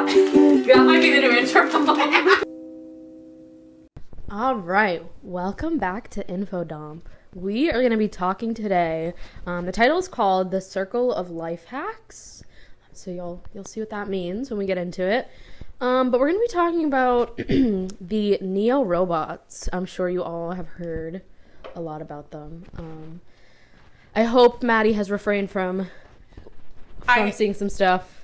That might be the new intro. All right, welcome back to InfoDump. We are going to be talking today. The title is called "The Circle of Life Hacks," so you'll see what that means when we get into it. But we're going to be talking about the Neo robots. I'm sure you all have heard a lot about them. I hope Maddie has refrained from seeing some stuff.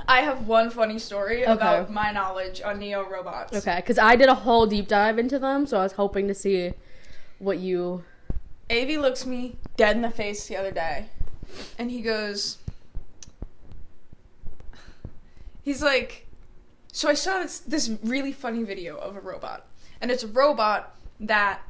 I have one funny story about my knowledge on Neo robots. Okay, because I did a whole deep dive into them, so I was hoping to see what you... Avi looks me dead in the face the other day, and he goes... He's like... So I saw this really funny video of a robot, and it's a robot that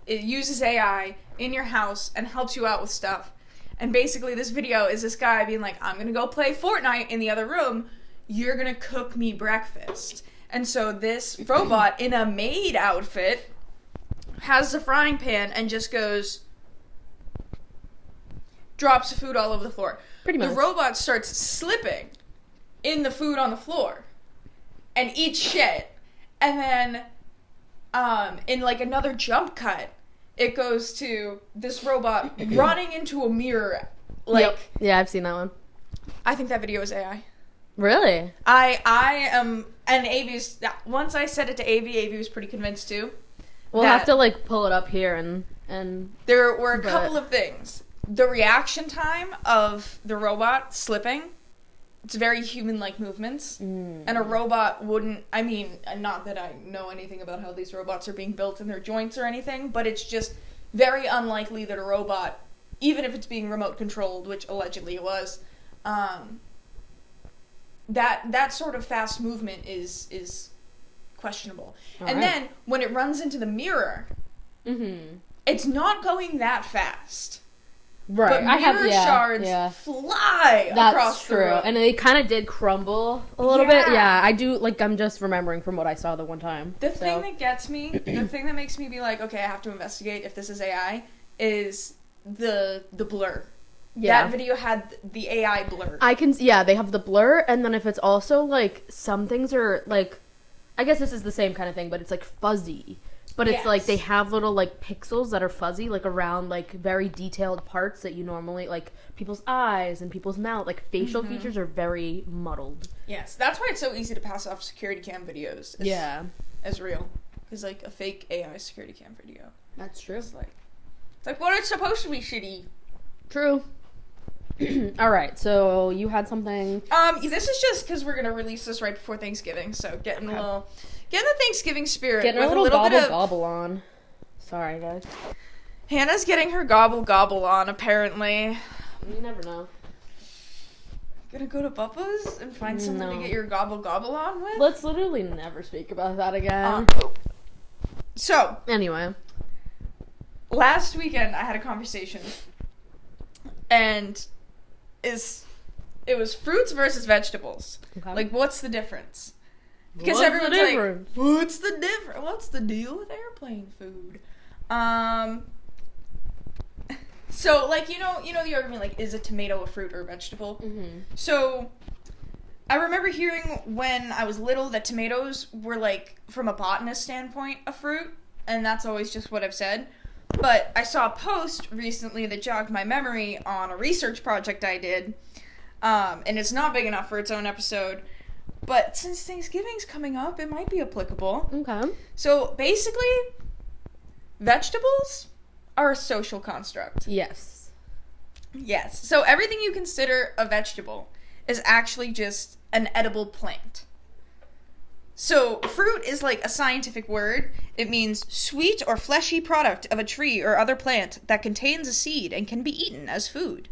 it uses AI in your house and helps you out with stuff. And basically this video is this guy being like, I'm gonna go play Fortnite in the other room, you're gonna cook me breakfast. And so this robot in a maid outfit has the frying pan and just drops the food all over the floor. Pretty much. The robot starts slipping in the food on the floor and eats shit. And then in like another jump cut, it goes to this robot running into a mirror. Like, Yep. Yeah, I've seen that one. I think that video is AI. Really? I am, and Avi's, once I said it to Avi was pretty convinced too. We'll have to like pull it up here and there were a couple of things. The reaction time of the robot slipping, it's very human-like movements, and a robot wouldn't, I mean, not that I know anything about how these robots are being built in their joints or anything, but it's just very unlikely that a robot, even if it's being remote controlled, which allegedly it was, that sort of fast movement is questionable. And then, when it runs into the mirror, it's not going that fast. Right. But mirror shards fly across the room. That's true. And they kind of did crumble a little bit. Yeah, I do, like, I'm just remembering from what I saw the one time. The thing that gets me, the thing that makes me be like, okay, I have to investigate if this is AI, is the blur. Yeah. That video had the AI blur. They have the blur, and then if it's also, like, some things are, like, I guess this is the same kind of thing, but it's, like, fuzzy. But it's like they have little like pixels that are fuzzy, like around like very detailed parts that you normally like people's eyes and people's mouth, like facial features are very muddled. Yes, that's why it's so easy to pass off security cam videos. As real, because like a fake AI security cam video. That's true. It's like well, it's supposed to be shitty. True. All right, so you had something. This is just because we're gonna release this right before Thanksgiving, so getting the Thanksgiving spirit. Getting with a little bit of gobble on. Sorry, guys. Hannah's getting her gobble on, apparently. You never know. Gonna go to Bubba's and find something to get your gobble on with? Let's literally never speak about that again. So, anyway. Last weekend I had a conversation, and it was fruits versus vegetables. Okay. Like, what's the difference? Because everyone's like, what's the difference? What's the deal with airplane food? So, like, you know the argument, like, is a tomato a fruit or a vegetable? Mm-hmm. So, I remember hearing when I was little that tomatoes were, like, from a botanist standpoint, a fruit, and that's always just what I've said. But I saw a post recently that jogged my memory on a research project I did, and it's not big enough for its own episode. But since Thanksgiving's coming up, it might be applicable. Okay. So, basically, vegetables are a social construct. Yes. Yes. So, everything you consider a vegetable is actually just an edible plant. So, fruit is like a scientific word. It means sweet or fleshy product of a tree or other plant that contains a seed and can be eaten as food.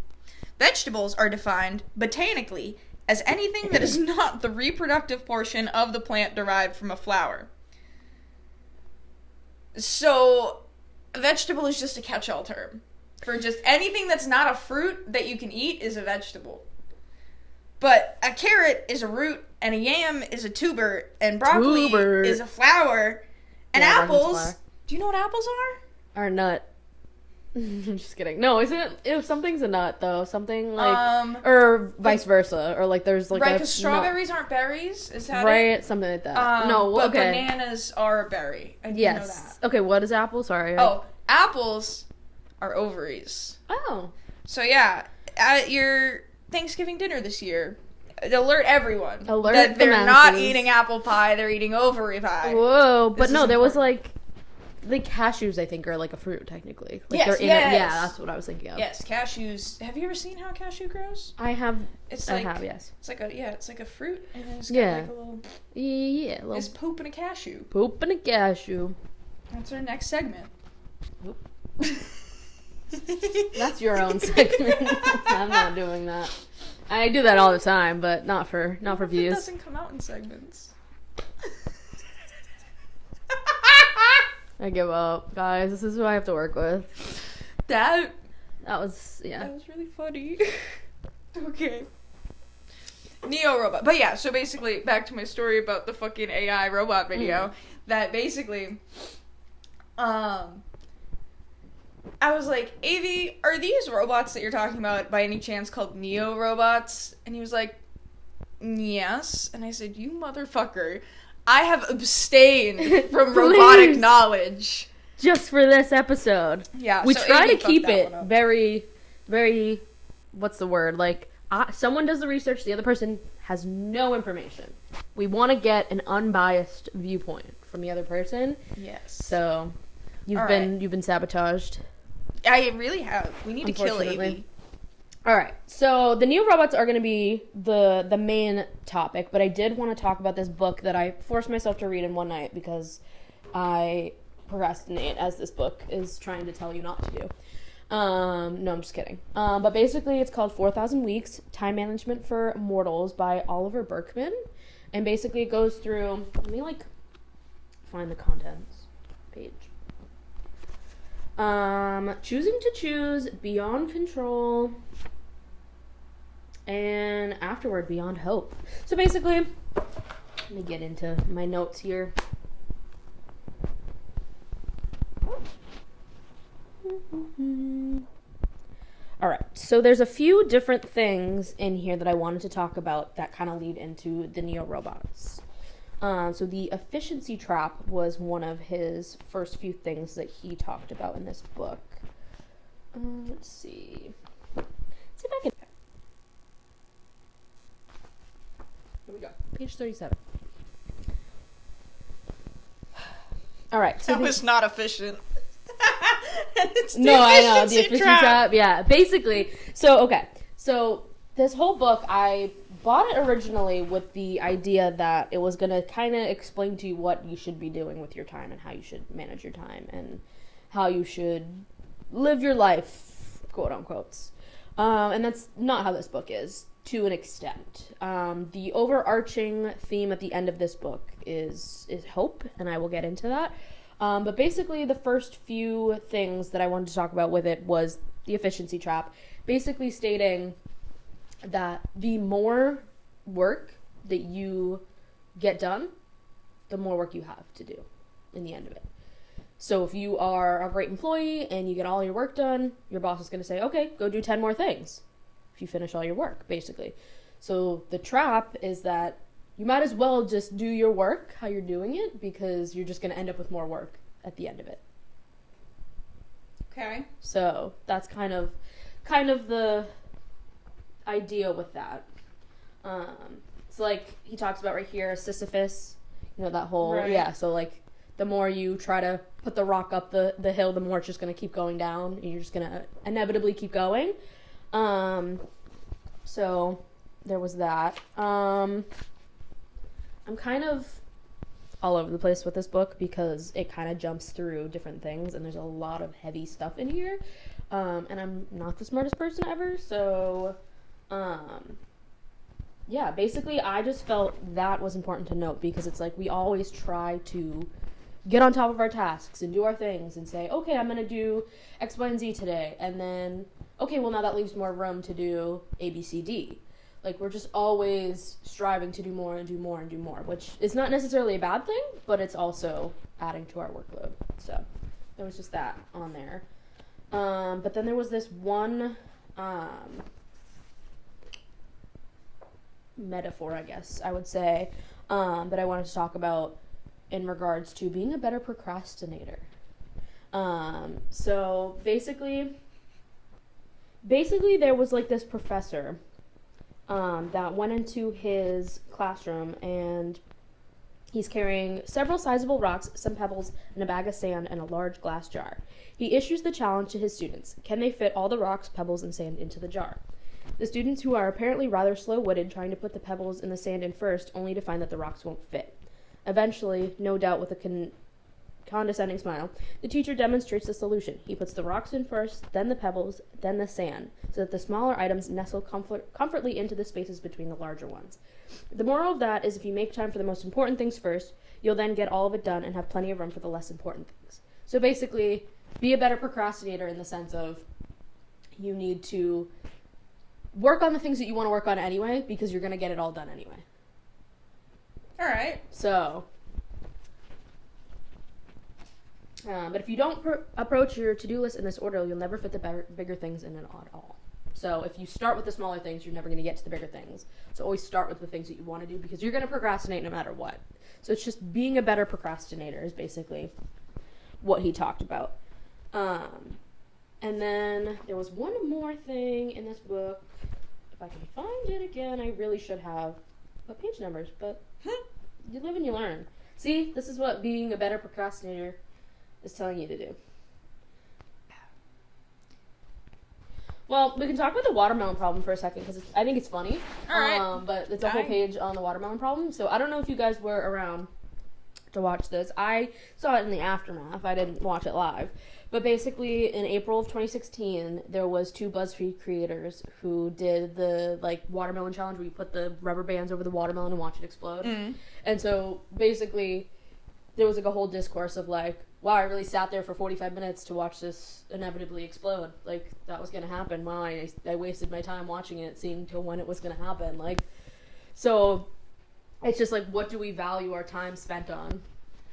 Vegetables are defined botanically as anything that is not the reproductive portion of the plant derived from a flower. So, a vegetable is just a catch-all term. For just anything that's not a fruit that you can eat is a vegetable. But a carrot is a root, and a yam is a tuber, and broccoli is a flower, and apples... Do you know what apples are? Are nut. I'm just kidding. No, isn't it? If something's a nut, though, something like, or vice versa, or like there's like right, because strawberries aren't berries. Is that right? Something like that. No, but okay. bananas are a berry. I didn't know that. Okay, what is apple? Sorry. Oh, apples are ovaries. Oh. So yeah, at your Thanksgiving dinner this year, alert everyone that they're not eating apple pie, they're eating ovary pie. Whoa, but no, there was like cashews, I think, are like a fruit technically. Like yes, they're yes. Yeah, that's what I was thinking of. Yes, cashews. Have you ever seen how a cashew grows? I have. It's I like, have, yes. It's like a fruit, and then it's got Yeah. like a little. Yeah, a little It's poop in a cashew. poop and a cashew. That's our next segment. Oop. That's your own segment. I'm not doing that. I do that all the time, but not for views. It doesn't come out in segments. I give up, guys. This is who I have to work with. That was really funny. Okay. Neo robot. But yeah, so basically, back to my story about the fucking AI robot video. That basically, I was like, Avi, are these robots that you're talking about by any chance called Neo robots? And he was like, yes. And I said, you motherfucker, I have abstained from robotic knowledge. Just for this episode. Yeah, we so try Avi to keep fucked that it one up. very, very, what's the word? Like, someone does the research, the other person has no information. We want to get an unbiased viewpoint from the other person. Yes. So, you've been sabotaged. I really have. We need to kill Avi. Alright, so the Neo robots are going to be the main topic, but I did want to talk about this book that I forced myself to read in one night because I procrastinate, as this book is trying to tell you not to do. No, I'm just kidding. But basically it's called 4,000 Weeks, Time Management for Mortals by Oliver Burkeman. And basically it goes through, let me find the contents page. Choosing to choose, beyond control, and afterward, beyond hope. So basically, let me get into my notes here. Alright, so there's a few different things in here that I wanted to talk about that kind of lead into the Neo robots. So the efficiency trap was one of his first few things that he talked about in this book. Let's see. See if I can. Here we go. Page 37. All right. So That was not efficient. It's the no, I know. The efficiency efficiency trap. Yeah. Basically. So, okay. So this whole book, I bought it originally with the idea that it was going to kind of explain to you what you should be doing with your time and how you should manage your time and how you should live your life, quote unquote. And that's not how this book is, to an extent. The overarching theme at the end of this book is hope, and I will get into that. But basically, the first few things that I wanted to talk about with it was the efficiency trap, basically stating that the more work that you get done, the more work you have to do in the end of it. So if you are a great employee and you get all your work done, your boss is going to say, okay, go do 10 more things if you finish all your work, basically. So the trap is that you might as well just do your work how you're doing it, because you're just going to end up with more work at the end of it. Okay. So that's kind of the idea with that. It's like he talks about right here, Sisyphus, that whole, right. Yeah, so like the more you try to put the rock up the hill, the more it's just going to keep going down, and you're just going to inevitably keep going. So there was that. I'm kind of all over the place with this book because it kind of jumps through different things, and there's a lot of heavy stuff in here. And I'm not the smartest person ever, so yeah, basically I just felt that was important to note, because it's like we always try to get on top of our tasks and do our things and say, okay, I'm going to do X, Y, and Z today, and then, okay, well now that leaves more room to do A, B, C, D. Like, we're just always striving to do more and do more and do more, which is not necessarily a bad thing, but it's also adding to our workload. So there was just that on there. But then there was this one metaphor, I guess I would say, that I wanted to talk about in regards to being a better procrastinator. So basically there was like this professor that went into his classroom, and he's carrying several sizable rocks, some pebbles, and a bag of sand, and a large glass jar. He issues the challenge to his students. Can they fit all the rocks, pebbles, and sand into the jar? The students, who are apparently rather slow-witted, trying to put the pebbles and the sand in first, only to find that the rocks won't fit. Eventually, no doubt with a condescending smile, the teacher demonstrates the solution. He puts the rocks in first, then the pebbles, then the sand, so that the smaller items nestle comfortably into the spaces between the larger ones. The moral of that is, if you make time for the most important things first, you'll then get all of it done and have plenty of room for the less important things. So basically, be a better procrastinator in the sense of you need to work on the things that you want to work on anyway, because you're going to get it all done anyway. All right. So, but if you don't approach your to-do list in this order, you'll never fit the bigger things in it at all. So if you start with the smaller things, you're never going to get to the bigger things. So always start with the things that you want to do, because you're going to procrastinate no matter what. So it's just being a better procrastinator is basically what he talked about. And then there was one more thing in this book. If I can find it again, I really should have page numbers, but you live and you learn. See, this is what being a better procrastinator is telling you to do. Well, we can talk about the watermelon problem for a second, because I think it's funny. All right. But it's a whole page on the watermelon problem. So I don't know if you guys were around to watch this. I saw it in the aftermath. I didn't watch it live. But basically, in April of 2016, there was 2 BuzzFeed creators who did the watermelon challenge, where you put the rubber bands over the watermelon and watch it explode. Mm. And so basically, there was a whole discourse of wow, I really sat there for 45 minutes to watch this inevitably explode. That was going to happen. Wow, I wasted my time watching it, seeing till when it was going to happen. So it's just what do we value our time spent on,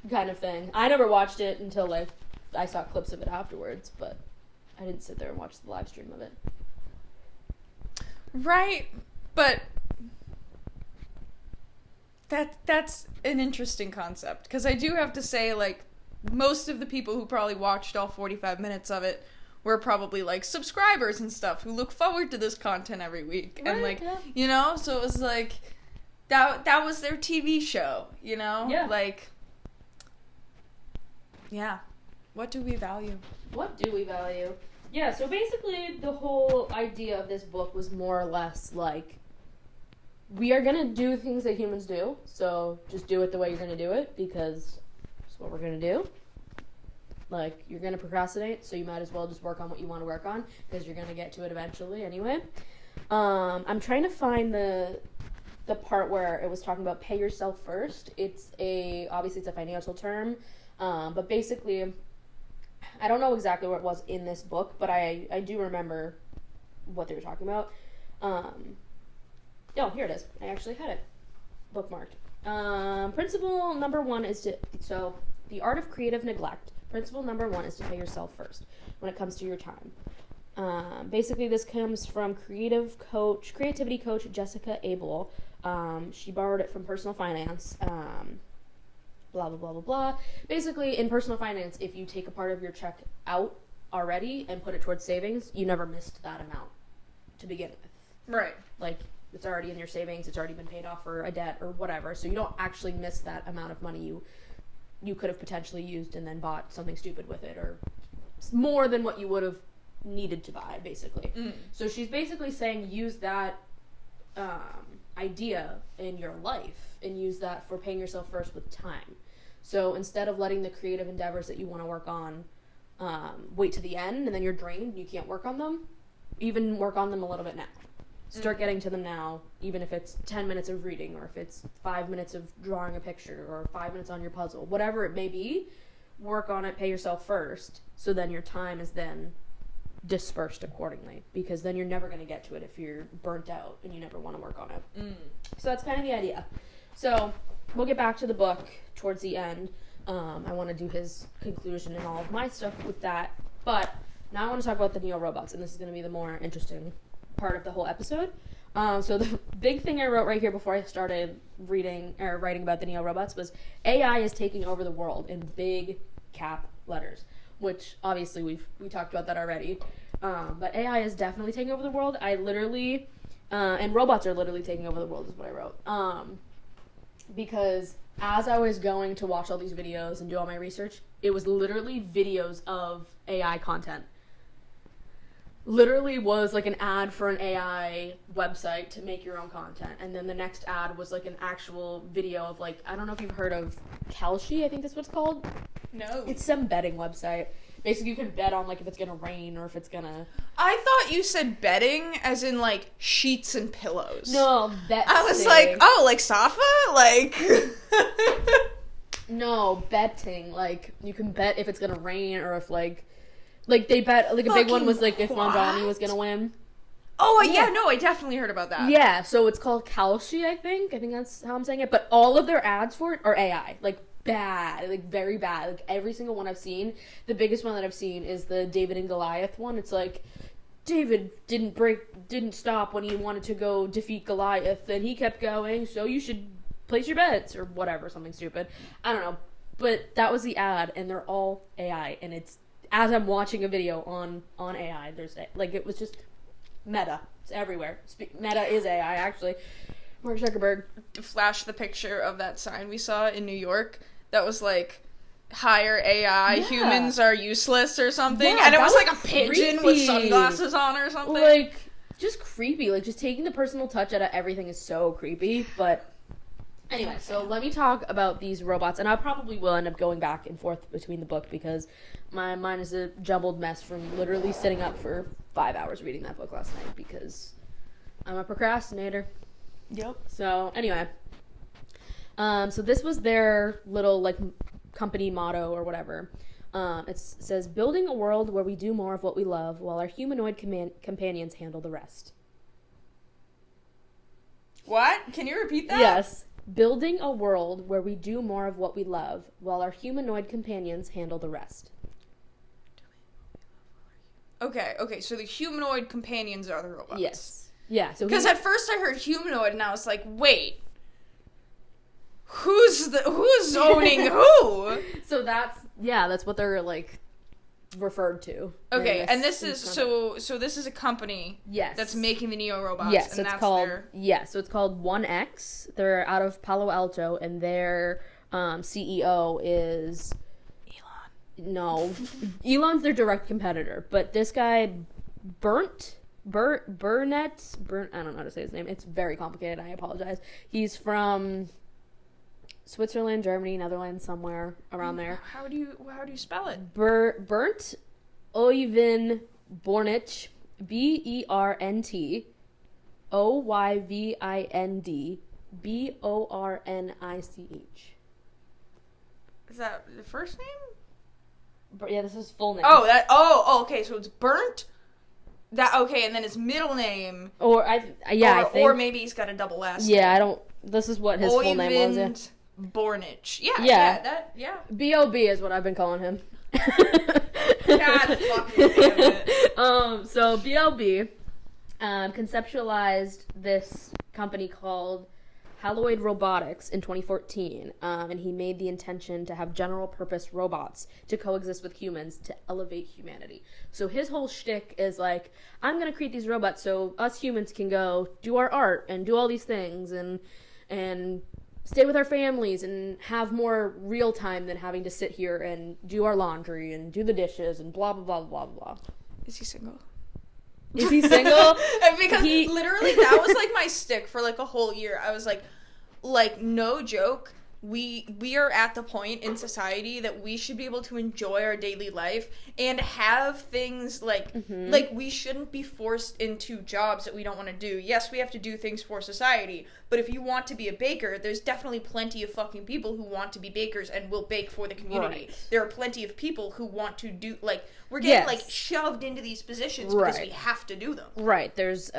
kind of thing. I never watched it until I saw clips of it afterwards, but I didn't sit there and watch the live stream of it. Right, but that's an interesting concept, because I do have to say, most of the people who probably watched all 45 minutes of it were probably subscribers and stuff who look forward to this content every week. Right, and yeah. So it was that was their TV show, Yeah. Yeah. What do we value? What do we value? Yeah, so basically the whole idea of this book was more or less we are going to do things that humans do, so just do it the way you're going to do it, because it's what we're going to do. You're going to procrastinate, so you might as well just work on what you want to work on, because you're going to get to it eventually anyway. I'm trying to find the part where it was talking about pay yourself first. Obviously it's a financial term, but basically, I don't know exactly where it was in this book, but I do remember what they were talking about. Oh, here it is. I actually had it bookmarked. Principle number 1 is the art of creative neglect. Principle number 1 is to pay yourself first when it comes to your time. Basically, this comes from creativity coach Jessica Abel. She borrowed it from personal finance. Blah, blah, blah, blah, blah. Basically, in personal finance, if you take a part of your check out already and put it towards savings, you never missed that amount to begin with. Right. It's already in your savings, it's already been paid off for a debt or whatever, so you don't actually miss that amount of money you could have potentially used and then bought something stupid with it, or more than what you would have needed to buy, basically. Mm. So she's basically saying use that idea in your life and use that for paying yourself first with time. So instead of letting the creative endeavors that you want to work on wait to the end and then you're drained and you can't work on them, even work on them a little bit now. Start getting to them now, even if it's 10 minutes of reading, or if it's 5 minutes of drawing a picture, or 5 minutes on your puzzle, whatever it may be, work on it, pay yourself first, so then your time is then dispersed accordingly, because then you're never going to get to it if you're burnt out and you never want to work on it. Mm. So that's kind of the idea. So we'll get back to the book towards the end. I want to do his conclusion and all of my stuff with that, but now I want to talk about the Neo robots, and this is going to be the more interesting part of the whole episode. So the big thing I wrote right here before I started writing about the Neo robots was AI is taking over the world in big cap letters, which obviously we talked about that already. But AI is definitely taking over the world. I literally, and robots are literally taking over the world is what I wrote. Because as I was going to watch all these videos and do all my research, it was literally videos of AI content. Literally was like an ad for an AI website to make your own content. And then the next ad was like an actual video of like, I don't know if you've heard of Kalshi, I think that's what it's called. No. It's some betting website. Basically, you can bet on like if it's gonna rain or if it's gonna. I thought you said bedding as in like sheets and pillows. No, betting. I was like, oh, like Safa? Like. No, betting. Like, you can bet if it's gonna rain or if like they bet, like a big one was like if Mamdani was gonna win. Oh, yeah, no, I definitely heard about that. Yeah, so it's called Kalshi, I think that's how I'm saying it, but all of their ads for it are AI, like bad, like very bad, like every single one I've seen. The biggest one that I've seen is the David and Goliath one. It's like, David didn't stop when he wanted to go defeat Goliath, and he kept going, so you should place your bets, or whatever, something stupid. I don't know, but that was the ad, and they're all AI, and it's, as I'm watching a video on AI, there's, like, it was just meta. It's everywhere. Meta is AI, actually. Mark Zuckerberg. Flash the picture of that sign we saw in New York that was like, hire AI, humans are useless or something. Yeah, and it was like a creepy. pigeon with sunglasses on or something. Like, just creepy. Like, just taking the personal touch out of everything is so creepy. But anyway, so let me talk about these robots. And I probably will end up going back and forth between the book because my mind is a jumbled mess from literally sitting up for 5 hours reading that book last night because I'm a procrastinator. Yep. So, anyway. So this was their little, like, company motto or whatever. It says, building a world where we do more of what we love while our humanoid companions handle the rest. What? Can you repeat that? Yes. Building a world where we do more of what we love while our humanoid companions handle the rest. Okay, so the humanoid companions are the robots. Yes. Yeah. So because at first I heard humanoid and I was like, wait, who's owning who? So that's what they're like referred to. Okay, and this is so this is a company that's making the Neo robots. Yes, and it's that's called their... so it's called 1X. They're out of Palo Alto, and their CEO is Elon. No, Elon's their direct competitor, but this guy Burnett. I don't know how to say his name. It's very complicated. I apologize. He's from Switzerland, Germany, Netherlands, somewhere around there. How do you spell it? Bernd Oyvind Bornich, BERNT OYVIND BORNICH. Is that the first name? Yeah, this is full name. Okay, so it's Burnt. And then his middle name. I think. Or maybe he's got a double S. Yeah, this is what his full name was. Oyvind Bornich. Yeah. B.O.B. is what I've been calling him. God fucking damn it. So B.O.B. Conceptualized this company called Haloid Robotics in 2014, and he made the intention to have general purpose robots to coexist with humans to elevate humanity. So his whole shtick is like, I'm gonna create these robots so us humans can go do our art and do all these things and stay with our families and have more real time than having to sit here and do our laundry and do the dishes and blah blah blah blah blah. Is he single? Is he single? Because literally that was like my stick for like a whole year. I was like no joke, we are at the point in society that we should be able to enjoy our daily life and have things like like we shouldn't be forced into jobs that we don't want to do. Yes, we have to do things for society, but if you want to be a baker, there's definitely plenty of fucking people who want to be bakers and will bake for the community. Right. There are plenty of people who want to do, like, we're getting like shoved into these positions because we have to do them. Right. There's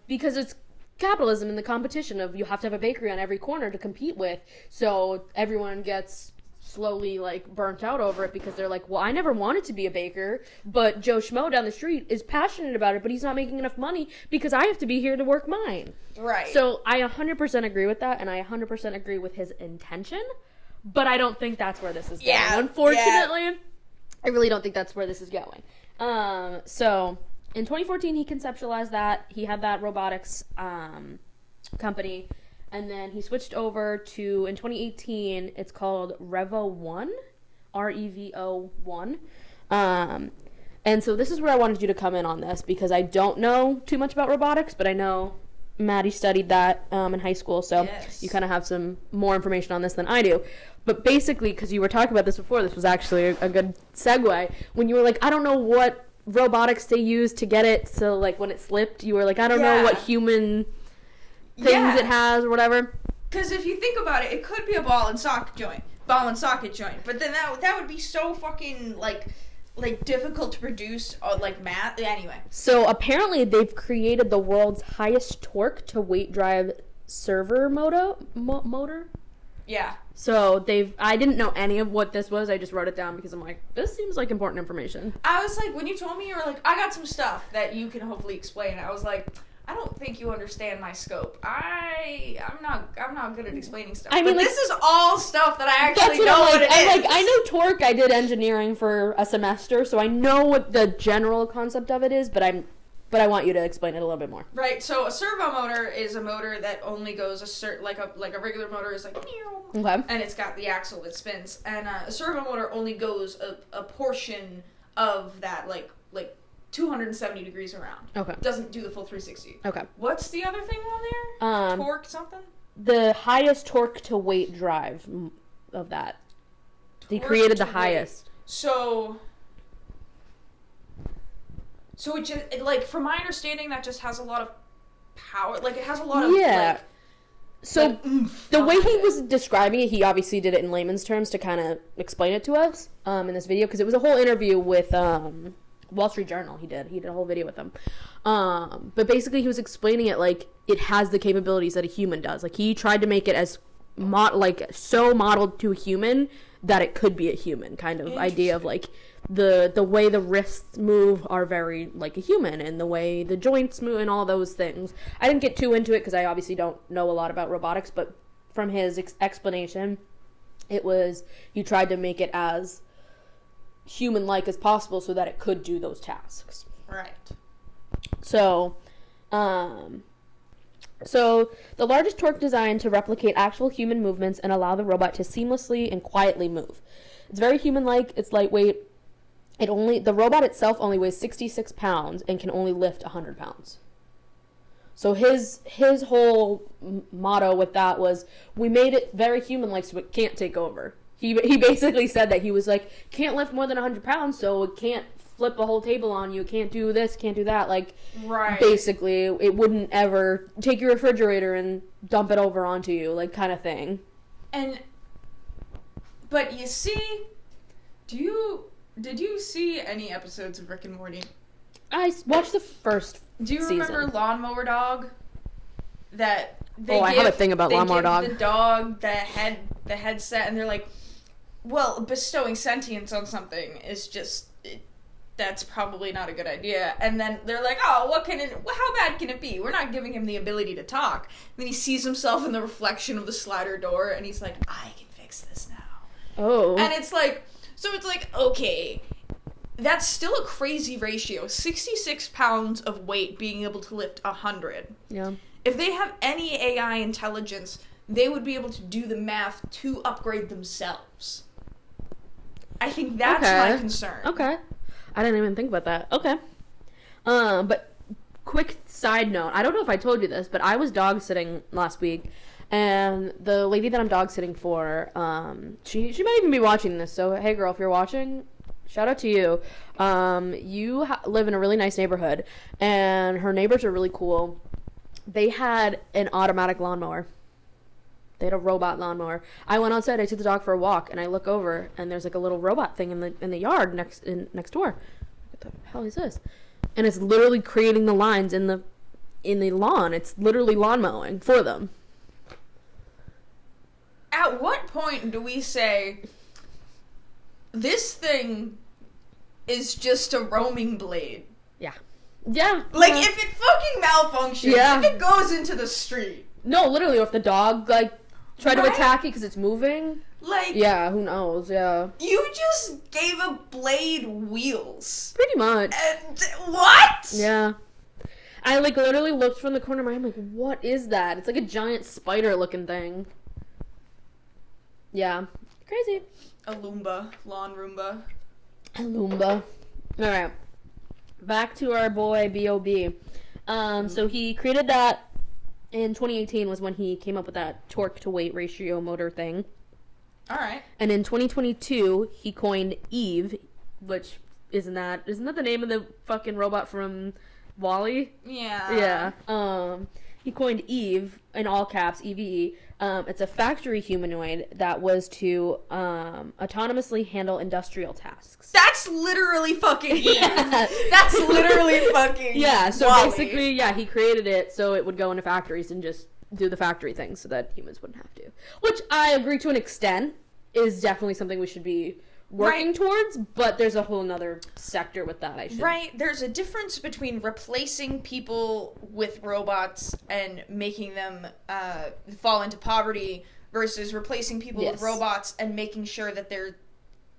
because it's capitalism and the competition of you have to have a bakery on every corner to compete with, so everyone gets slowly like burnt out over it because they're like, well, I never wanted to be a baker, but Joe Schmo down the street is passionate about it, but he's not making enough money because I have to be here to work mine. Right. So I 100% agree with that, and I 100% agree with his intention, but I don't think that's where this is going. Unfortunately, I really don't think that's where this is going. So in 2014, he conceptualized that. He had that robotics company. And then he switched over to, in 2018, it's called Revo 1, R-E-V-O 1. And so this is where I wanted you to come in on this, because I don't know too much about robotics, but I know Maddie studied that in high school, so you kind of have some more information on this than I do. But basically, because you were talking about this before, this was actually a good segue. When you were like, I don't know what robotics they use to get it, so like when it slipped, you were like, I don't know what human things it has or whatever. Because if you think about it, it could be a ball and socket joint, but then that would be so fucking like difficult to produce, like math. Anyway, so apparently they've created the world's highest torque to weight drive server motor. Yeah. So I didn't know any of what this was. I just wrote it down because I'm like, this seems like important information. I was like, when you told me, you were like, I got some stuff that you can hopefully explain. I was like, I don't think you understand my scope. I'm not good at explaining stuff. I mean, this is all stuff that I actually know what it is. I know torque. I did engineering for a semester, so I know what the general concept of it is, but I want you to explain it a little bit more. Right. So a servo motor is a motor that only goes a certain, like a regular motor is like, okay, and it's got the axle that spins, and a servo motor only goes a portion of that, like 270 degrees around. Okay. Doesn't do the full 360. Okay. What's the other thing on there? Torque something? The highest torque to weight drive of that. They created the highest. So it just, like, from my understanding, that just has a lot of power. Like, it has a lot of, So the way he was describing it, he obviously did it in layman's terms to kind of explain it to us in this video, because it was a whole interview with Wall Street Journal. He did a whole video with them. But basically he was explaining it like it has the capabilities that a human does. Like, he tried to make it as so modeled to a human that it could be a human kind of idea of like the way the wrists move are very like a human, and the way the joints move and all those things. I didn't get too into it because I obviously don't know a lot about robotics, but from his explanation, it was he tried to make it as human-like as possible so that it could do those tasks. Right. So the largest torque designed to replicate actual human movements and allow the robot to seamlessly and quietly move. It's very human-like. It's lightweight. The robot itself only weighs 66 pounds and can only lift 100 pounds. So his whole motto with that was, we made it very human-like so it can't take over. He basically said that he was like, can't lift more than 100 pounds, so it can't flip a whole table on you, can't do this, can't do that. Like, right. Basically, it wouldn't ever take your refrigerator and dump it over onto you, like, kind of thing. But you see, did you see any episodes of Rick and Morty? I watched the first Do you season. remember Lawnmower Dog? I have a thing about Lawnmower Dog. They give the dog the headset, and they're like, well, bestowing sentience on something is just, that's probably not a good idea. And then they're like, oh, how bad can it be? We're not giving him the ability to talk. And then he sees himself in the reflection of the slider door, and he's like, I can fix this now. Oh. And it's like, okay, that's still a crazy ratio. 66 pounds of weight being able to lift 100. Yeah. If they have any AI intelligence, they would be able to do the math to upgrade themselves. I think that's my concern. Okay. I didn't even think about that. Okay. But quick side note. I don't know if I told you this, but I was dog sitting last week, and the lady that I'm dog sitting for, she might even be watching this. So, hey girl, if you're watching, shout out to you. You live in a really nice neighborhood, and her neighbors are really cool. They had an automatic lawnmower. They had a robot lawnmower. I went outside. I took the dog for a walk, and I look over, and there's like a little robot thing in the yard next door. What the hell is this? And it's literally creating the lines in the lawn. It's literally lawn mowing for them. At what point do we say, this thing is just a roaming blade. Yeah. Like, if it fucking malfunctions, if it goes into the street. No, literally, or if the dog, like, tried to attack it because it's moving. Like... Yeah, who knows, yeah. You just gave a blade wheels. Pretty much. And what? Yeah. I, like, literally looked from the corner of my eye, I'm like, what is that? It's like a giant spider-looking thing. Yeah. Crazy. A Loomba. Lawn Roomba. A Loomba. Alright. Back to our boy, B.O.B. So he created that in 2018 was when he came up with that torque to weight ratio motor thing. Alright. And in 2022, he coined Eve, which isn't that the name of the fucking robot from WALL-E? Yeah. Yeah. He coined Eve, in all caps, EVE. It's a factory humanoid that was to autonomously handle industrial tasks. That's literally fucking Eve. Yeah. That's literally fucking Yeah, so WALL-E. basically, yeah, he created it so it would go into factories and just do the factory things so that humans wouldn't have to. Which I agree to an extent is definitely something we should be working towards, but there's a whole nother sector with that, I should. Right, there's a difference between replacing people with robots and making them fall into poverty versus replacing people with robots and making sure that they're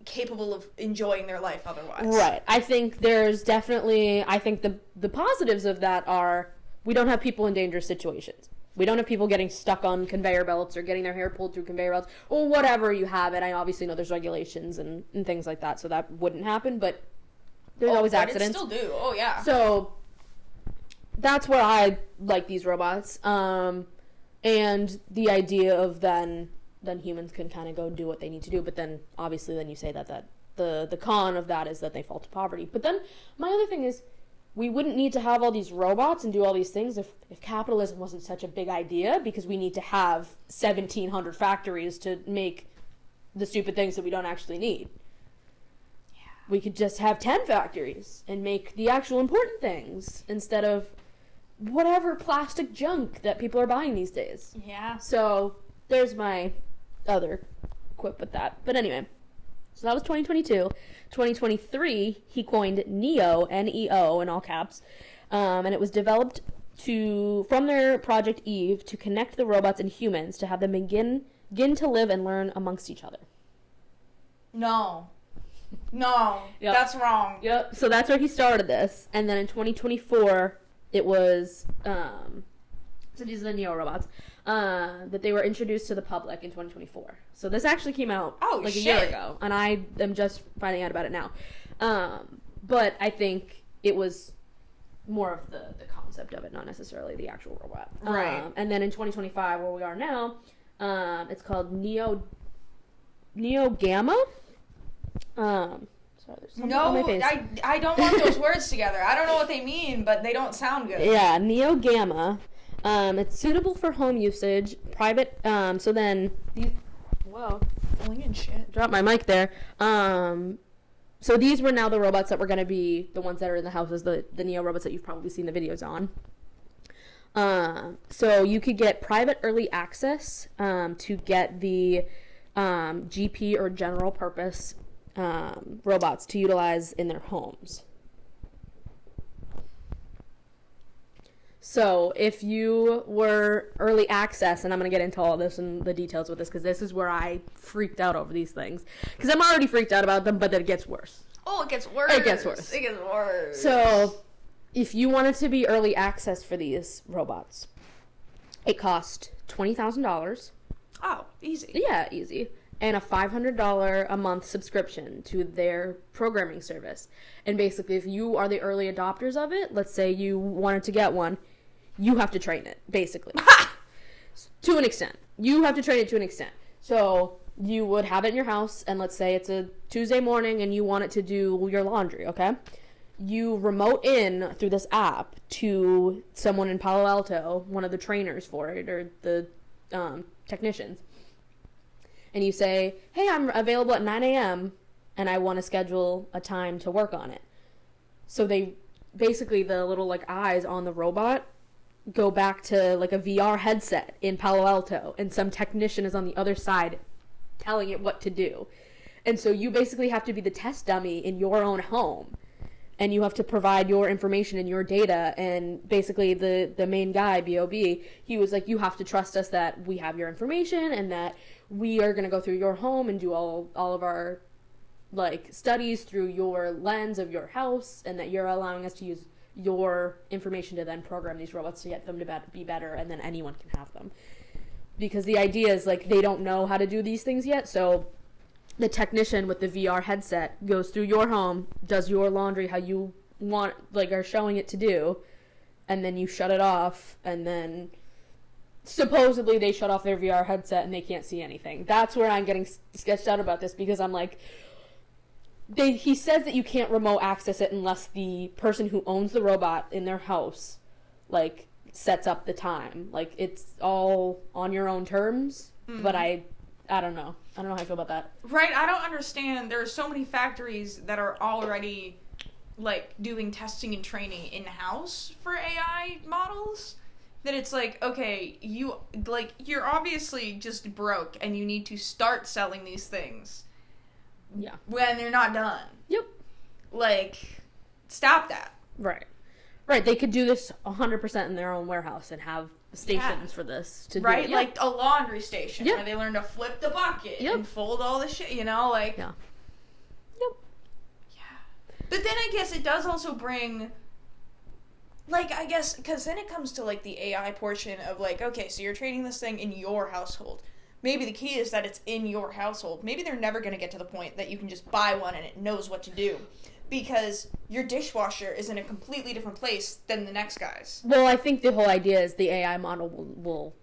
capable of enjoying their life otherwise. Right. I think there's definitely, the positives of that are we don't have people in dangerous situations. We don't have people getting stuck on conveyor belts or getting their hair pulled through conveyor belts or whatever you have. And I obviously know there's regulations and things like that, so that wouldn't happen, but there's always accidents. Still do. Oh, yeah. So that's where I like these robots. And the idea of then humans can kind of go do what they need to do, but then obviously then you say that the con of that is that they fall to poverty. But then my other thing is, we wouldn't need to have all these robots and do all these things if capitalism wasn't such a big idea, because we need to have 1,700 factories to make the stupid things that we don't actually need. Yeah. We could just have 10 factories and make the actual important things instead of whatever plastic junk that people are buying these days. Yeah. So there's my other quip with that. But anyway, so that was 2022. 2023, he coined Neo, N-E-O, in all caps, and it was developed from their Project Eve to connect the robots and humans to have them begin to live and learn amongst each other. No, that's wrong. Yep. So that's where he started this, and then in 2024, it was so these are the Neo robots that they were introduced to the public in 2024. So this actually came out a year ago, and I am just finding out about it now. But I think it was more of the concept of it, not necessarily the actual robot. Right. And then in 2025, where we are now, it's called Neo Gamma. Sorry, there's something on my face. I don't want those words together. I don't know what they mean, but they don't sound good. Yeah, Neo Gamma. It's suitable for home usage, private, so then these, whoa, Flinging shit. dropped my mic there. So these were now the robots that were going to be the ones that are in the houses, the Neo robots that you've probably seen the videos on. So you could get private early access, to get the, GP or general purpose, robots to utilize in their homes. So if you were early access, and I'm going to get into all this and the details with this, because this is where I freaked out over these things. Because I'm already freaked out about them, but then it gets worse. Oh, it gets worse. It gets worse. It gets worse. So if you wanted to be early access for these robots, it cost $20,000. Oh, easy. Yeah, easy. And a $500 a month subscription to their programming service. And basically, if you are the early adopters of it, let's say you wanted to get one, you have to train it, basically. To an extent. You have to train it to an extent. So you would have it in your house, and let's say it's a Tuesday morning and you want it to do your laundry, okay? You remote in through this app to someone in Palo Alto, one of the trainers for it, or the technicians. And you say, hey, I'm available at 9 a.m. and I want to schedule a time to work on it. So they, basically the little like eyes on the robot go back to like a VR headset in Palo Alto, and some technician is on the other side telling it what to do. And so you basically have to be the test dummy in your own home. And you have to provide your information and your data. And basically the main guy, B.O.B., he was like, you have to trust us that we have your information and that we are going to go through your home and do all of our, like, studies through your lens of your house, and that you're allowing us to use your information to then program these robots to get them to be better, and then anyone can have them. Because the idea is, like, they don't know how to do these things yet, so the technician with the VR headset goes through your home, does your laundry how you want, like, are showing it to do, and then you shut it off, and then supposedly they shut off their VR headset and they can't see anything. That's where I'm getting sketched out about this, because I'm like, he says that you can't remote access it unless the person who owns the robot in their house, like, sets up the time. Like, it's all on your own terms, but I don't know. I don't know how I feel about that. Right, I don't understand. There are so many factories that are already, like, doing testing and training in-house for AI models that it's like, okay, you're obviously just broke and you need to start selling these things. Yeah. When they're not done. Yep. Like, stop that. Right. Right, they could do this 100% in their own warehouse and have stations for this to do it. Yeah. Like a laundry station where they learn to flip the bucket and fold all the shit, you know, like. Yeah. But then I guess it does also bring, like, I guess, because then it comes to, like, the AI portion of, like, okay, so you're training this thing in your household. Maybe the key is that it's in your household. Maybe they're never going to get to the point that you can just buy one and it knows what to do. Because your dishwasher is in a completely different place than the next guy's. Well, I think the whole idea is the AI model will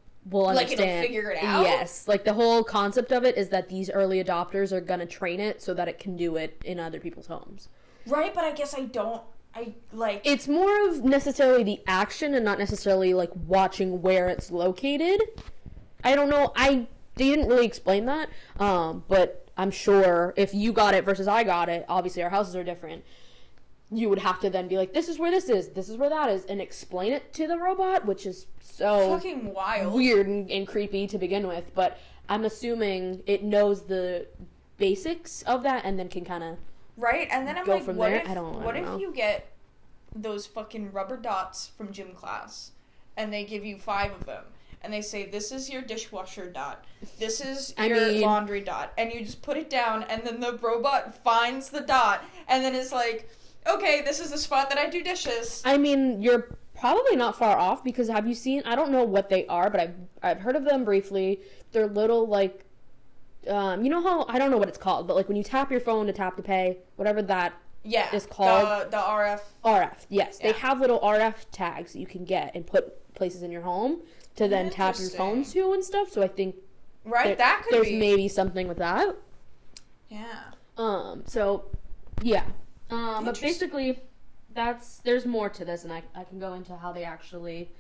understand. Like, it'll figure it out? Yes. Like, the whole concept of it is that these early adopters are going to train it so that it can do it in other people's homes. Right, but I guess it's more of necessarily the action and not necessarily, like, watching where it's located. I don't know. They didn't really explain that, but I'm sure if you got it versus I got it, obviously our houses are different, you would have to then be like, this is where this is where that is, and explain it to the robot, which is so fucking wild, weird and creepy to begin with, but I'm assuming it knows the basics of that and then can kind of right, and then I'm go like, from what there. What if you get those fucking rubber dots from gym class, and they give you 5 of them, and they say, this is your dishwasher dot, this is your laundry dot, and you just put it down, and then the robot finds the dot, and then it's like, okay, this is the spot that I do dishes. I mean, you're probably not far off, because have you seen, I don't know what they are, but I've heard of them briefly. They're little, like, you know how, I don't know what it's called, but, like, when you tap your phone to tap to pay, whatever that is called. The RF. RF, yes. Yeah. They have little RF tags that you can get and put places in your home to then tap your phone to and stuff, so I think that could there's be. Maybe something with that. Yeah. So, yeah. But basically, there's more to this, and I can go into how they actually,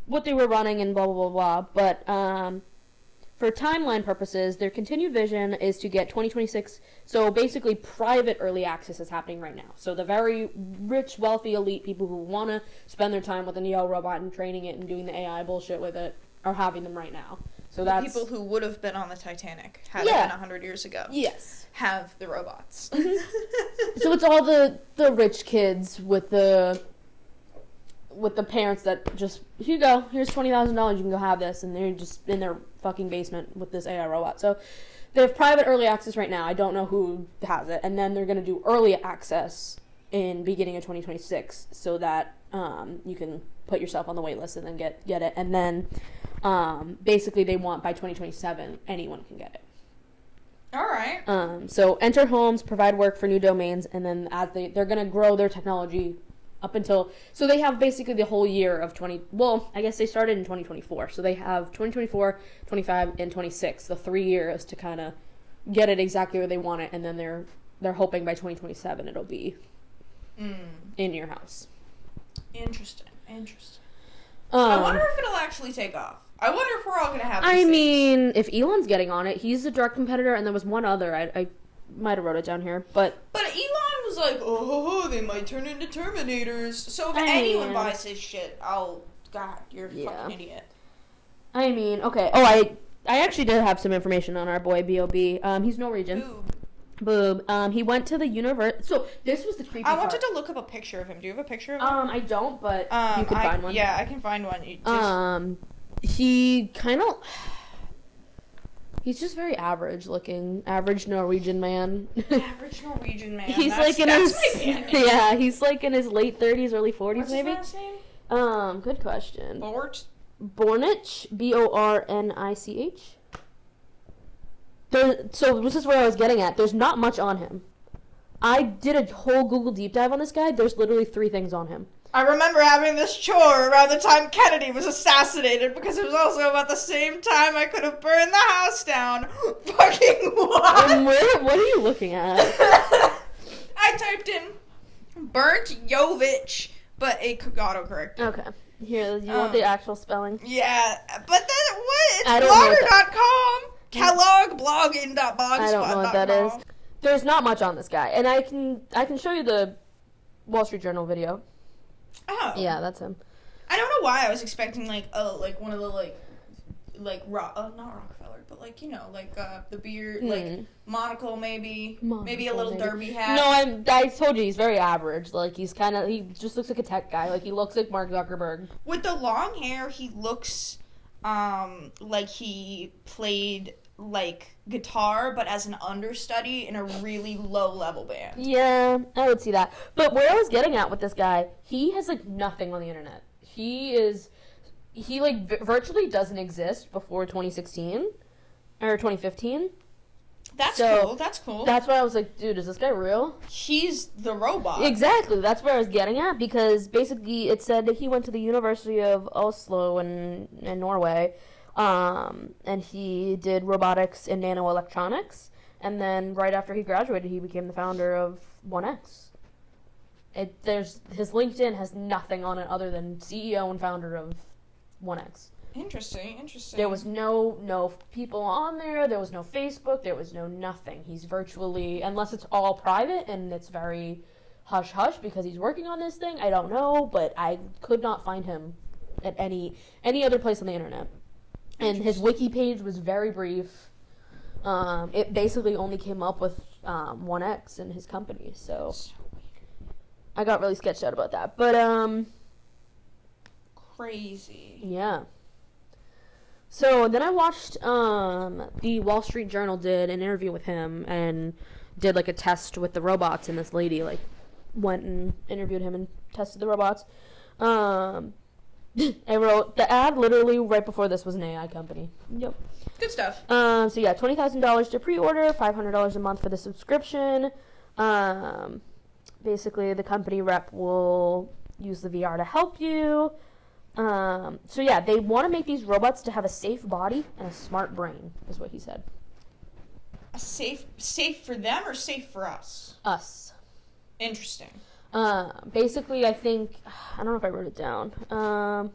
what they were running and blah, blah, blah, blah, but, for timeline purposes, their continued vision is to get 2026, so basically private early access is happening right now. So the very rich, wealthy, elite people who want to spend their time with a Neo robot and training it and doing the AI bullshit with it are having them right now. So the that's people who would have been on the Titanic had it been 100 years ago. Yes. Have the robots. So it's all the rich kids with the parents that just, here you go, here's $20,000, you can go have this, and they're just in their fucking basement with this AI robot. So they have private early access right now. I don't know who has it, and then they're going to do early access in beginning of 2026 so that you can put yourself on the wait list and then get it, and then basically they want by 2027 anyone can get it. All right. So enter homes, provide work for new domains, and then as they're going to grow their technology up until, so they have basically the whole year of I guess they started in 2024. So they have 2024, 25, and 26, the 3 years to kind of get it exactly where they want it, and then they're hoping by 2027 it'll be in your house. Interesting. I wonder if it'll actually take off. I wonder if we're all going to have I mean, if Elon's getting on it, he's a direct competitor, and there was one other, I might have wrote it down here, but Elon was like, oh, they might turn into Terminators. So if anyone buys his shit, God, you're a fucking idiot. I mean, okay. Oh, I actually did have some information on our boy B.O.B. He's Norwegian. Ooh. Boom. He went to the university. So this was the creepy part. I wanted to look up a picture of him. Do you have a picture of him? I don't, but you can find one. Yeah, I can find one. He kind of... He's just very average looking. Average Norwegian man. Average Norwegian man. He's that's my band name. Yeah, he's like in his late 30s, early 40s. What's maybe. his last name? Good question. Bort? Bornich, Bornich. So this is where I was getting at. There's not much on him. I did a whole Google deep dive on this guy. There's literally 3 things on him. I remember having this chore around the time Kennedy was assassinated because it was also about the same time I could have burned the house down. Fucking what? What are you looking at? I typed in burnt Yovich, but it got autocorrect. Okay. Here, you want the actual spelling? Yeah, but then what? I don't know It's blogger.com. Kellogg blogging.blogspot.com. I don't know what that is. There's not much on this guy, and I can show you the Wall Street Journal video. Oh. Yeah, that's him. I don't know why I was expecting like one of the not Rockefeller, but the beard, like monocle maybe a little derby hat. No, I told you he's very average. Like he just looks like a tech guy. Like he looks like Mark Zuckerberg. With the long hair, he looks like he played like guitar but as an understudy in a really low level band. Yeah, I would see that. But where I was getting at with this guy, he has like nothing on the internet. He virtually doesn't exist before 2016 or 2015. That's cool. That's why I was like, dude, is this guy real? He's the robot. Exactly. That's where I was getting at, because basically it said that he went to the University of Oslo in Norway. And he did robotics and nanoelectronics, and then right after he graduated, he became the founder of 1X. His LinkedIn has nothing on it other than CEO and founder of 1X. Interesting. There was no people on there. There was no Facebook. There was no nothing. He's virtually, unless it's all private and it's very hush hush because he's working on this thing. I don't know, but I could not find him at any other place on the internet. And his wiki page was very brief. It basically only came up with 1X and his company, so I got really sketched out about that. But crazy. Yeah. So then I watched the Wall Street Journal did an interview with him and did like a test with the robots, and this lady like went and interviewed him and tested the robots. I wrote the ad literally right before this was an AI company. Yep. Good stuff. So yeah, $20,000 to pre-order, $500 a month for the subscription. Basically, the company rep will use the VR to help you. So yeah, they want to make these robots to have a safe body and a smart brain, is what he said. A safe for them or safe for us? Us. Interesting. Basically, I think, I don't know if I wrote it down. Oh,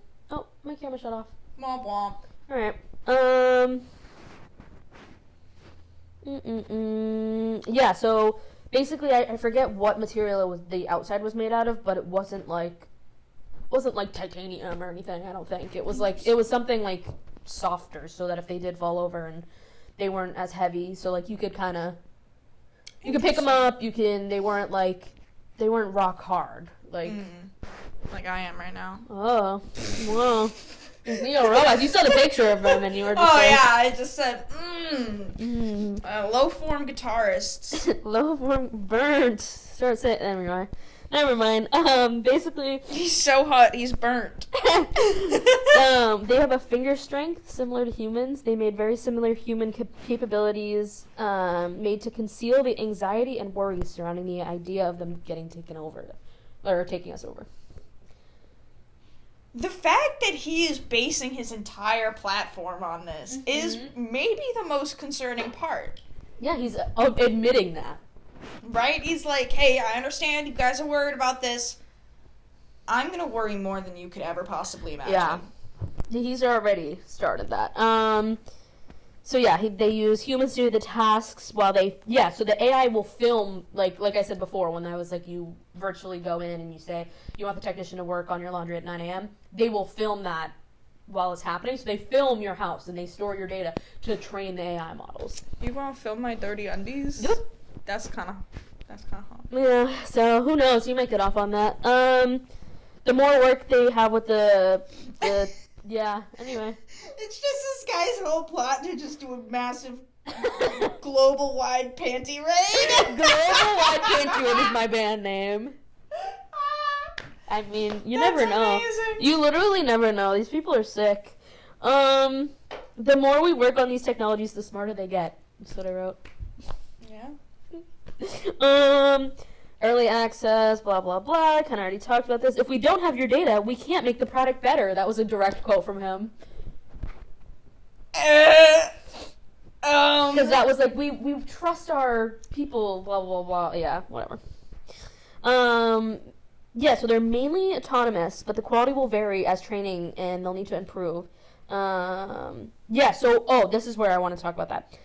my camera shut off. Womp womp. Alright. Yeah, so basically, I forget what material the outside was made out of, but it wasn't like titanium or anything, I don't think. It was something like softer, so that if they did fall over and they weren't as heavy, so like you could pick them up, they weren't rock hard, like I am right now. Oh, whoa. Robots. You saw the picture of them and you were just I just said, low form guitarists. low form burnt. Start saying, there we are. Never mind. Basically, he's so hot, he's burnt. They have a finger strength similar to humans. They made very similar human capabilities, made to conceal the anxiety and worries surrounding the idea of them taking us over. The fact that he is basing his entire platform on this is maybe the most concerning part. Yeah, he's admitting that. Right? He's like, hey, I understand you guys are worried about this. I'm going to worry more than you could ever possibly imagine. Yeah. He's already started that. So yeah, they use humans to do the tasks so the AI will film, like I said before, when I was like, you virtually go in and you say, you want the technician to work on your laundry at 9 a.m., they will film that while it's happening. So they film your house and they store your data to train the AI models. You want to film my dirty undies? Yep. That's kind of hot. Yeah, so who knows? You might get off on that. The more work they have with the yeah, anyway. It's just this guy's whole plot to just do a massive global-wide panty raid. Global-wide panty raid is my band name. I mean, you never know. Amazing. You literally never know. These people are sick. The more we work on these technologies, the smarter they get. That's what I wrote. Yeah. Early access, blah, blah, blah. I kind of already talked about this. If we don't have your data, we can't make the product better. That was a direct quote from him. Because that was like, we trust our people, blah, blah, blah. Yeah, whatever. Yeah, so they're mainly autonomous, but the quality will vary as training, and they'll need to improve. Yeah, so, this is where I want to talk about that.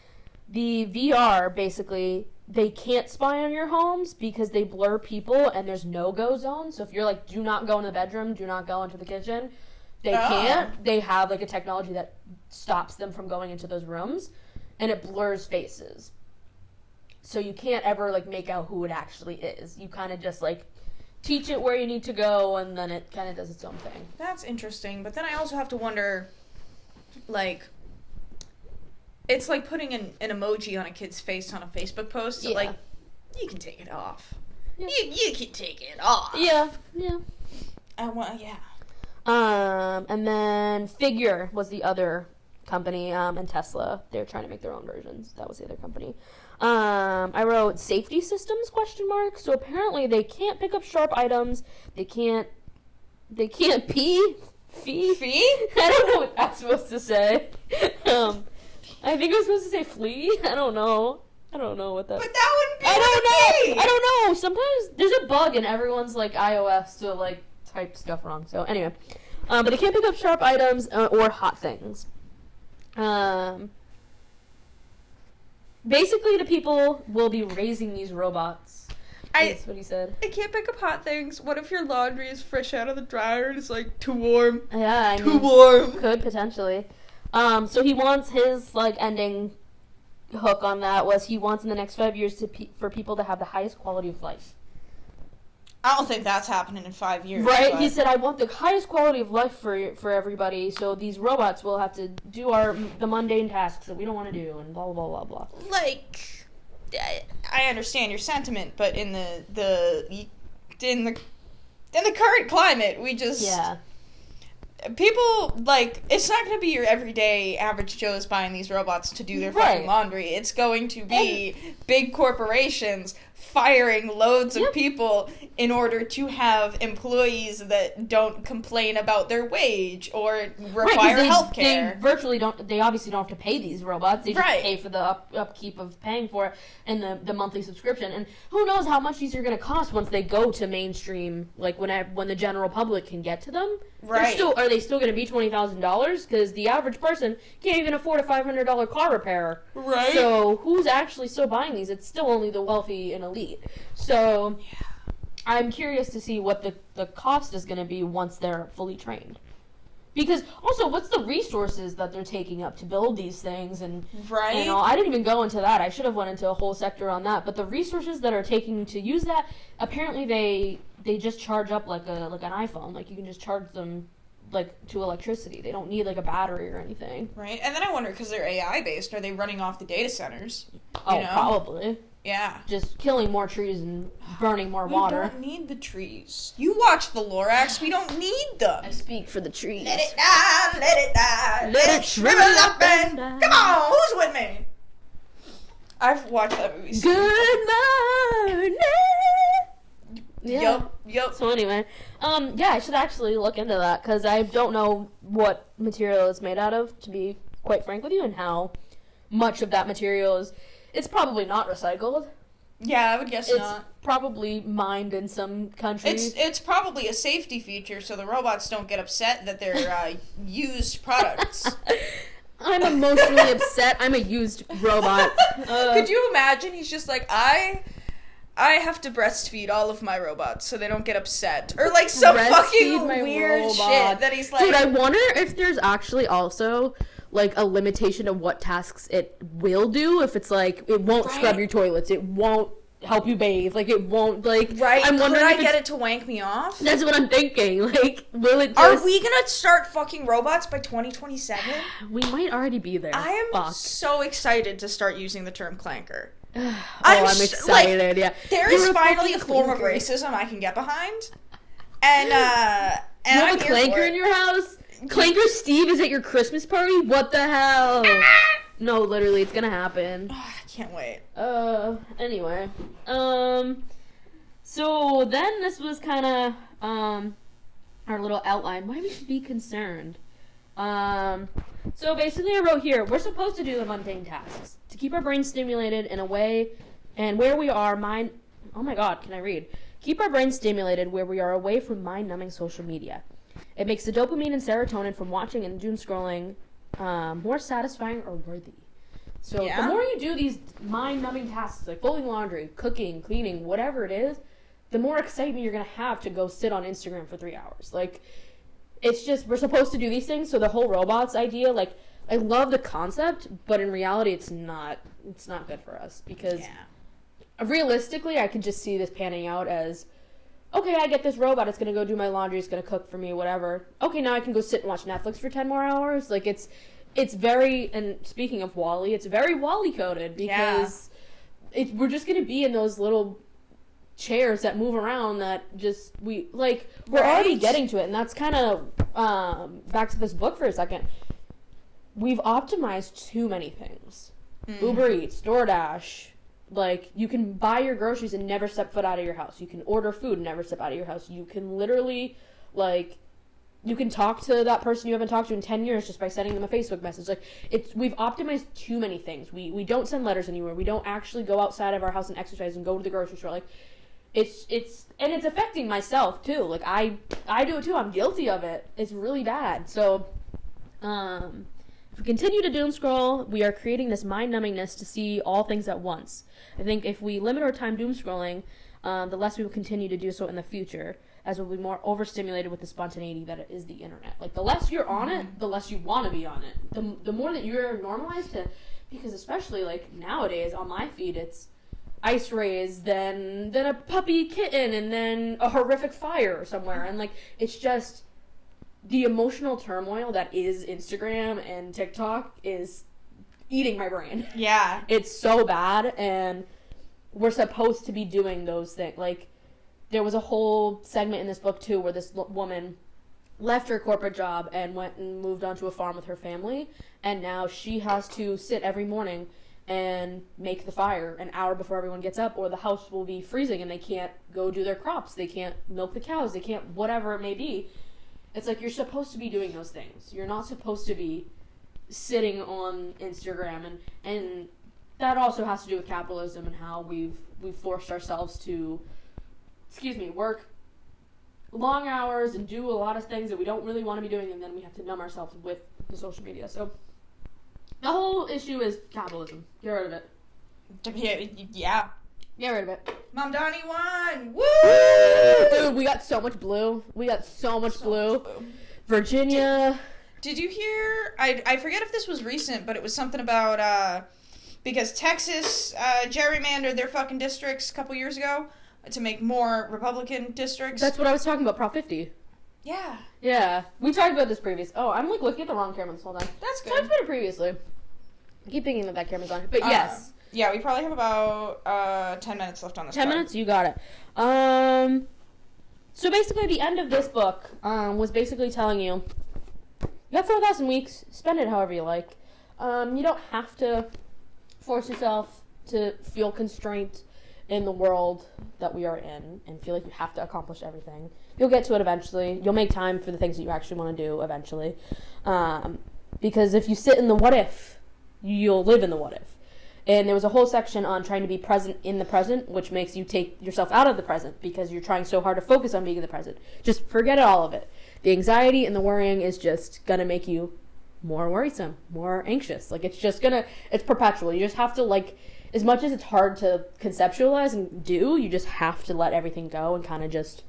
The VR, basically, they can't spy on your homes because they blur people, and there's no-go zones. So if you're like, do not go in the bedroom, do not go into the kitchen, they can't. They have, like, a technology that stops them from going into those rooms, and it blurs faces. So you can't ever, like, make out who it actually is. You kind of just, like, teach it where you need to go, and then it kind of does its own thing. That's interesting, but then I also have to wonder, like, it's like putting an emoji on a kid's face on a Facebook post. So, like, you can take it off. Yeah. You can take it off. Yeah. Yeah. And then Figure was the other company, and Tesla. They're trying to make their own versions. That was the other company. I wrote safety systems ? So apparently they can't pick up sharp items. They can't pee. Fee? I don't know what that's supposed to say. I think it was supposed to say flee. I don't know what that. But that wouldn't be. I don't know. Sometimes there's a bug in everyone's like iOS to like type stuff wrong. So anyway, but they can't pick up sharp items or hot things. Basically, the people will be raising these robots. That's what he said. I can't pick up hot things. What if your laundry is fresh out of the dryer and it's like too warm? Yeah, too warm. Could potentially. So he wants his like ending hook on that was he wants in the next 5 years for people to have the highest quality of life. I don't think that's happening in 5 years. Right? But he said, I want the highest quality of life for everybody, so these robots will have to do the mundane tasks that we don't want to do, and blah, blah, blah, blah. Like, I understand your sentiment, but in the current climate, we just... Yeah. People, like, it's not going to be your everyday average Joes buying these robots to do their fucking laundry. It's going to be big corporations firing loads of people in order to have employees that don't complain about their wage or require health care. They obviously don't have to pay these robots. They just pay for the upkeep of paying for it and the monthly subscription. And who knows how much these are going to cost once they go to mainstream, like when the general public can get to them. Right. Are they still going to be $20,000? Because the average person can't even afford a $500 car repair. Right. So who's actually still buying these? It's still only the wealthy and elite. So I'm curious to see what the cost is going to be once they're fully trained. Because also, what's the resources that they're taking up to build these things? And right. You know, I didn't even go into that. I should have went into a whole sector on that. But the resources that are taking to use that, apparently they just charge up like an iPhone. Like you can just charge them like to electricity. They don't need like a battery or anything. Right. And then I wonder, because they're AI based, are they running off the data centers? Oh, probably. Yeah. Just killing more trees and burning more water. We don't need the trees. You watch the Lorax. We don't need them. I speak for the trees. Let it die, let it die. Let it shrivel up and die. Come on, who's with me? I've watched that movie. Good morning. Yeah. Yep. So anyway, yeah, I should actually look into that because I don't know what material it's made out of, to be quite frank with you, and how much of that material is. It's probably not recycled. Yeah, I would guess not. It's probably mined in some country. It's probably a safety feature so the robots don't get upset that they're used products. I'm emotionally upset. I'm a used robot. Could you imagine? He's just like, I have to breastfeed all of my robots so they don't get upset. Or like some fucking weird shit that he's like... Dude, I wonder if there's actually also like a limitation of what tasks it will do. If it's like it won't scrub your toilets, it won't help you bathe, like it won't like. Right? I'm wondering Could I if get it to wank me off? That's what I'm thinking. Like, will it? Are we gonna start fucking robots by 2027? We might already be there. I am Fuck. so excited to start using the term clanker. I'm excited. Yeah, There is finally a form of racism I can get behind, and you have I'm a here for clanker it. in your house. Clanker Steve is at your Christmas party. What the hell? No, literally, it's gonna happen. Oh, I can't wait. Anyway. So then this was kind of, our little outline. Why we should be concerned. So basically I wrote here, we're supposed to do the mundane tasks to keep our brain stimulated in a way, and where we are oh my god, can I read? Keep our brain stimulated where we are away from mind-numbing social media. It makes the dopamine and serotonin from watching and doom scrolling more satisfying or worthy. So the more you do these mind-numbing tasks, like folding laundry, cooking, cleaning, whatever it is, the more excitement you're going to have to go sit on Instagram for 3 hours. Like, it's just, we're supposed to do these things, so the whole robots idea, like, I love the concept, but in reality, it's not good for us, because realistically, I could just see this panning out as, okay, I get this robot, it's going to go do my laundry, it's going to cook for me, whatever. Okay, now I can go sit and watch Netflix for 10 more hours. Like, it's very, and speaking of WALL-E, it's very WALL-E coded, because we're just going to be in those little chairs that move around that just, we're already getting to it, and that's kind of, back to this book for a second. We've optimized too many things. Uber Eats, DoorDash, like, you can buy your groceries and never step foot out of your house. You can order food and never step out of your house. You can literally, like, you can talk to that person you haven't talked to in 10 years just by sending them a Facebook message. Like, we've optimized too many things. We don't send letters anymore. We don't actually go outside of our house and exercise and go to the grocery store. Like, it's affecting myself too. Like, I do it too. I'm guilty of it. It's really bad. So, if we continue to doom scroll, we are creating this mind numbingness to see all things at once. I think if we limit our time doom scrolling, the less we will continue to do so in the future, as we'll be more overstimulated with the spontaneity that is the internet. Like, the less you're on it, the less you want to be on it. The more that you're normalized to, because especially, like, nowadays on my feed, it's ice rays, then a puppy kitten, and then a horrific fire somewhere. And, like, it's just, the emotional turmoil that is Instagram and TikTok is eating my brain. Yeah. It's so bad, and we're supposed to be doing those things. Like, there was a whole segment in this book, too, where this woman left her corporate job and went and moved onto a farm with her family, and now she has to sit every morning and make the fire an hour before everyone gets up, or the house will be freezing and they can't go do their crops, they can't milk the cows, they can't, whatever it may be. It's like, you're supposed to be doing those things. You're not supposed to be sitting on Instagram, and that also has to do with capitalism and how we've forced ourselves to, work long hours and do a lot of things that we don't really want to be doing, and then we have to numb ourselves with the social media. So the whole issue is capitalism. Get rid of it. Yeah. Get rid of it. Mom Donnie won! Woo! Dude, we got so much blue. Blue. Virginia. Did you hear? I forget if this was recent, but it was something about because Texas gerrymandered their fucking districts a couple years ago to make more Republican districts. That's what I was talking about, Prop 50. Yeah. Yeah. We talked about this previous. Oh, I'm like looking at the wrong camera this whole time. That's good. Talked about it previously. I keep thinking that camera's on. But yes. Yeah, we probably have about 10 minutes left on this 10 card. minutes? You got it. So basically the end of this book was basically telling you, you got 4,000 weeks, spend it however you like. You don't have to force yourself to feel constraint in the world that we are in and feel like you have to accomplish everything. You'll get to it eventually. You'll make time for the things that you actually want to do eventually. Because if you sit in the what if, you'll live in the what if. And there was a whole section on trying to be present in the present, which makes you take yourself out of the present because you're trying so hard to focus on being in the present. Just forget all of it. The anxiety and the worrying is just going to make you more worrisome, more anxious. Like, it's just it's perpetual. You just have to, like, as much as it's hard to conceptualize and do, you just have to let everything go and kind of just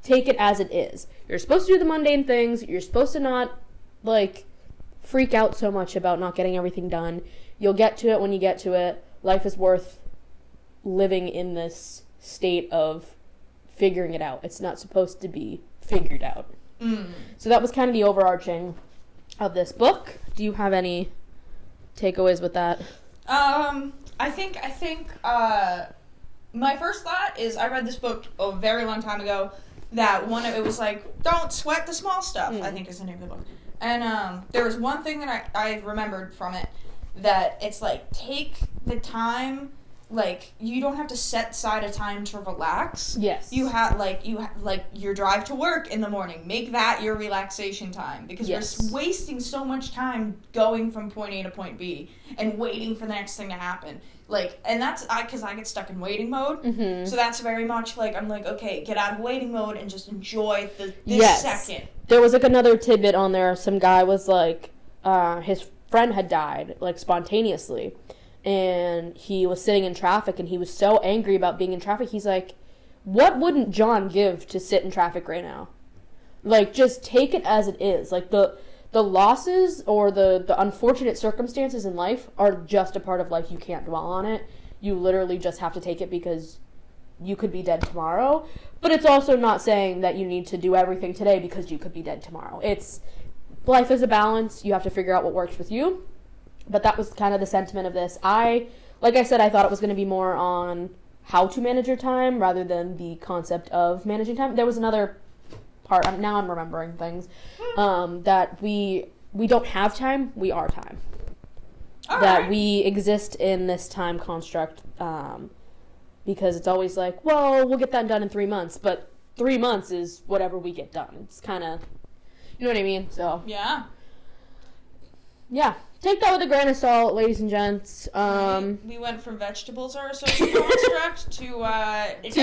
take it as it is. You're supposed to do the mundane things. You're supposed to not, like, freak out so much about not getting everything done. You'll get to it when you get to it. Life is worth living in this state of figuring it out. It's not supposed to be figured out. So that was kind of the overarching of this book. Do you have any takeaways with that? I think my first thought is I read this book a very long time ago. That it was like, don't sweat the small stuff, I think is the name of the book. And there was one thing that I remembered from it, that it's like, take the time, like, you don't have to set aside a time to relax. Yes. You have, your drive to work in the morning, make that your relaxation time, because we're wasting so much time going from point A to point B and waiting for the next thing to happen. Like, and that's, because I get stuck in waiting mode, so that's very much, like, I'm like, okay, get out of waiting mode and just enjoy this second. There was, like, another tidbit on there. Some guy was, like, his friend had died, like, spontaneously, and he was sitting in traffic, and he was so angry about being in traffic, he's like, what wouldn't John give to sit in traffic right now? Like, just take it as it is. Like, the losses or the unfortunate circumstances in life are just a part of life. You can't dwell on it. You literally just have to take it because you could be dead tomorrow. But it's also not saying that you need to do everything today because you could be dead tomorrow. Life is a balance. You have to figure out what works with you. But that was kind of the sentiment of this. Like I said, I thought it was going to be more on how to manage your time rather than the concept of managing time. There was another part, now I'm remembering things, that we don't have time, we are time. That we exist in this time construct, because it's always like, well, we'll get that done in 3 months, but 3 months is whatever we get done. It's kind of, you know what I mean? So yeah, take that with a grain of salt, ladies and gents. We went from vegetables are a social construct to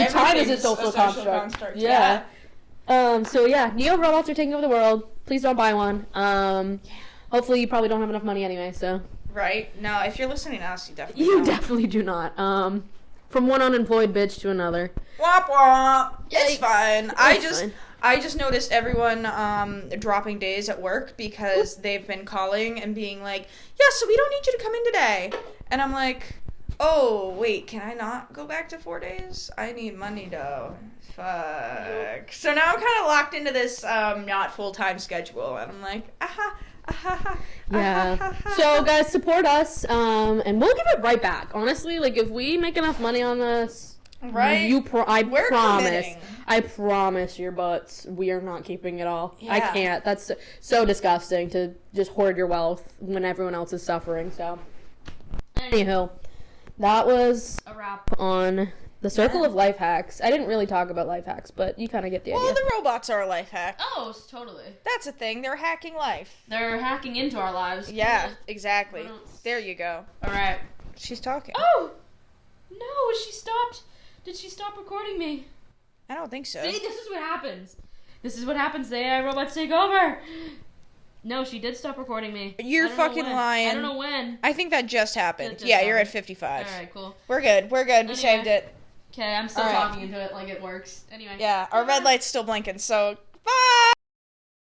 time is a social construct. Yeah. So yeah, neo robots are taking over the world. Please don't buy one. Hopefully you probably don't have enough money anyway, so. Right. No, if you're listening to us, you definitely do not. From one unemployed bitch to another. Womp womp. It's Yikes. Fine. Fine. I just noticed everyone dropping days at work because they've been calling and being like, yeah, so we don't need you to come in today. And I'm like, oh, wait, can I not go back to 4 days? I need money, though. Fuck. So now I'm kind of locked into this not full-time schedule. And I'm like, yeah. So, guys, support us, and we'll give it right back. Honestly, like, if we make enough money on this... Right? I promise your butts we are not keeping it all. Yeah. I can't. That's so disgusting to just hoard your wealth when everyone else is suffering. So, anywho, that was a wrap on the circle of life hacks. I didn't really talk about life hacks, but you kind of get the idea. Well, the robots are a life hack. Oh, totally. That's a thing. They're hacking life. They're hacking into our lives. Yeah, exactly. There you go. All right. She's talking. Oh! No, she stopped. Did she stop recording me? I don't think so. See, this is what happens. This is what happens. The AI robots take over. No, she did stop recording me. You're fucking lying. I don't know when. I think that just happened. Just You're at 55. All right, cool. We're good. We saved it. Okay, I'm still All right. talking into it like it works. Anyway. Yeah, our red light's still blinking, so